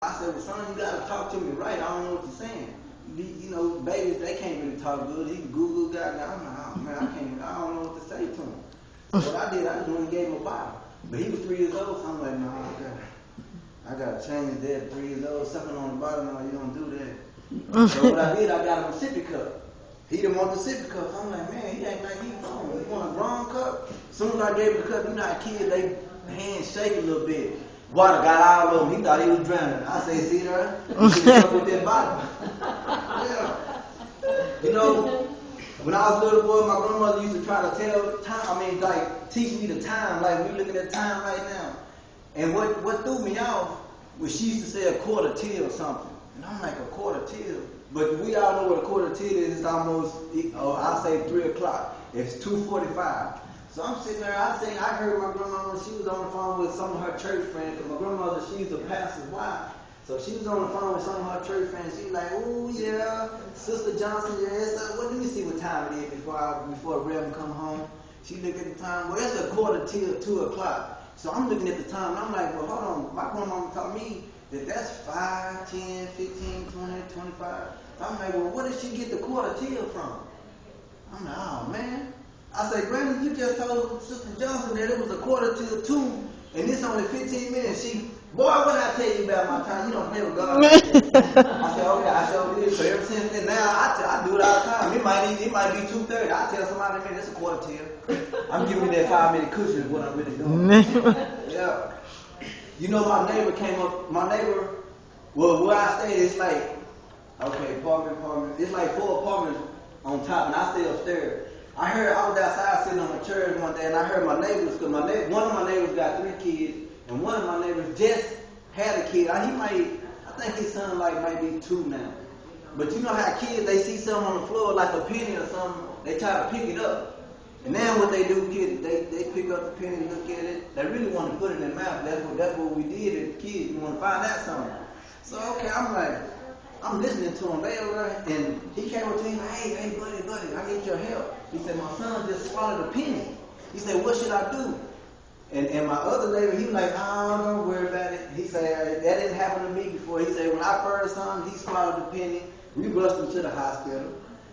I said, well, son, you gotta talk to me right. I don't know what you're saying. You know, babies, they can't really talk good. He can Google God. I'm like, oh man, I don't know what to say to him. So what I did, I just went and gave him a Bible. But he was 3 years old, so I'm like, no, I gotta change that. 3 years old, something on the bottom. No, you don't do that. So what I did, I got him a sippy cup. He didn't want the sippy cup. So I'm like, man, he ain't like he grown. He want a grown cup. As soon as I gave him the cup, you know how kids, they hands shake a little bit. Water got all over him. He thought he was drowning. I say, see there? You should have with that bottle. Yeah. You know, when I was a little boy, my grandmother used to try to tell time. Like teach me the time. Like we looking at time right now. And what threw me off was she used to say a quarter till or something. And I'm like, a quarter till? But we all know what a quarter till is. It's almost, I say 3 o'clock. It's 2:45. So I'm sitting there, I heard my grandmama, she was on the phone with some of her church friends, because my grandmother, she's a pastor's wife. So she was on the phone with some of her church friends. She was like, oh yeah, Sister Johnson, yes. Well, let me see what time it is before Reverend come home. She looked at the time, well, it's a quarter till 2 o'clock. So I'm looking at the time, and I'm like, well, hold on. My grandmama taught me that's 5, 10, 15, 20, 25. So I'm like, well, where did she get the quarter till from? I'm like, oh man. I say, Granny, you just told Sister Johnson that it was a quarter till 2, and it's only 15 minutes. Boy, what I tell you about my time? You don't play with God. I said, okay, I showed you. So ever since then, now I do it all the time. It might be 2:30. I tell somebody, man, it's a quarter till. I'm giving you that 5-minute cushion is what I'm really doing. Yeah. You know, my neighbor came up. Well, where I stayed, it's like, okay, apartment. It's like 4 apartments on top, and I stay upstairs. I was outside sitting on my chair one day, and I heard my neighbors, because one of my neighbors got 3 kids, and one of my neighbors just had a kid. I think his son might be 2 now. But you know how kids, they see something on the floor like a penny or something, they try to pick it up. And now what they do, kids, they pick up the penny, look at it. They really want to put it in their mouth. That's what we did as kids. We want to find out something. So okay, I'm listening to him there, and he came up to me, hey, buddy, I need your help. He said, my son just swallowed a penny. He said, what should I do? And my other neighbor, he was like, oh, don't worry about it. He said, that didn't happen to me before. He said, when I first saw him, he swallowed a penny. We rushed him to the hospital.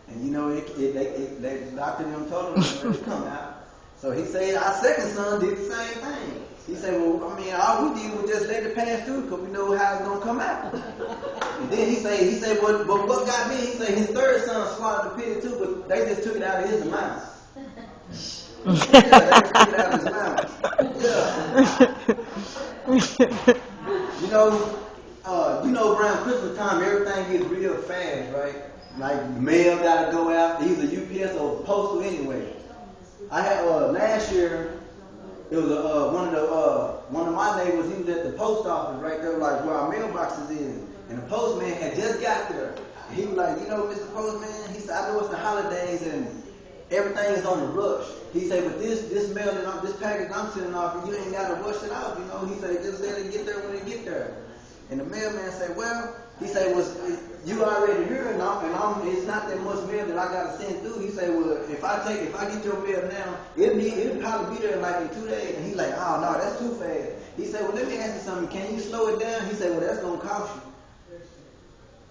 And you know, the doctor them told him to come out. So he said, our second son did the same thing. He said, well, all we did was just let it pass through because we know how it's going to come out. And then he said, but what got me, he said his third son swallowed the penny too, but they just took it out of his mouth. Yeah, they just took it out of his mouth. Yeah. Around Christmas time, everything gets real fast, right? Like the mail got to go out, either UPS or postal anyway. I had last year. It was one of my neighbors. He was at the post office right there, like where our mailboxes is, and the postman had just got there. And he was like, Mr. Postman, he said, I know it's the holidays and everything is on the rush. He said, but this mail this package I'm sending off, you ain't got to rush it out. He said, just let it get there when it get there. And the mailman said, well, he said, you already here, and it's not that much mail that I got to send through. He said, well, if I get your mail now, it'll probably be there like in 2 days. And he's like, oh no, that's too fast. He said, well, let me ask you something. Can you slow it down? He said, well, that's gonna cost you.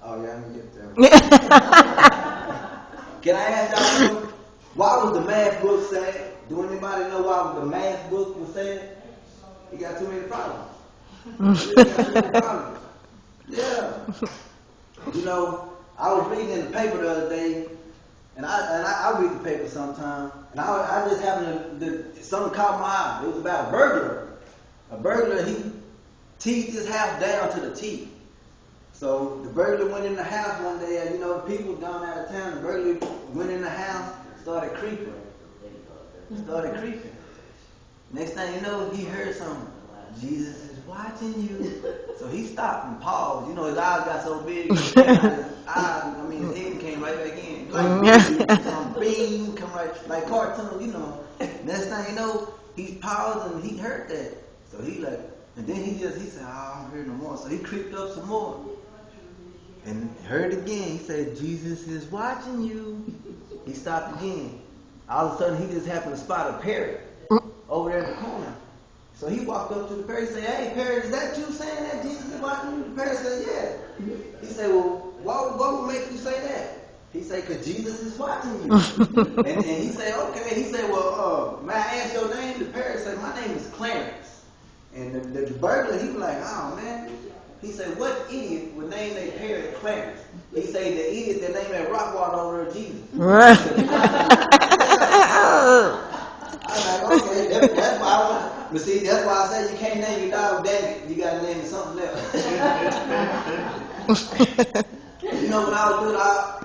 Oh yeah, I'm gonna get there. Can I ask y'all, why was the math book sad? Do anybody know why the math book was sad? He got too many problems. Yeah. I was reading in the paper the other day, and I read the paper sometimes, and I just happened to something caught my eye. It was about a burglar. A burglar, he teased his house down to the teeth. So the burglar went in the house one day, and the people down out of town, the burglar went in the house, started creeping. Next thing you know, he heard something. Jesus is watching you. So he stopped and paused. His eyes got so big. His head came right back in. Like some beam come right, like cartoon, Next thing you know, he paused and he heard that. So he and then he said, I don't hear no more. So he creeped up some more. And heard again. He said, Jesus is watching you. He stopped again. All of a sudden, he just happened to spot a parrot over there in the corner. So he walked up to the parrot and said, hey, parrot, is that you saying that Jesus is watching you? The parrot said, He said, well, what would make you say that? He said, because Jesus is watching you. and he said, okay. He said, well, may I ask your name? The parrot said, my name is Clarence. And the burglar, he was like, oh, man. He said, what idiot would name their parrot Clarence? He said, the idiot that named that Rockwater over there Jesus. Right. I was like, okay, that's why but see, that's why I said you can't name your dog David. You got to name it something else. You know, when I was little, I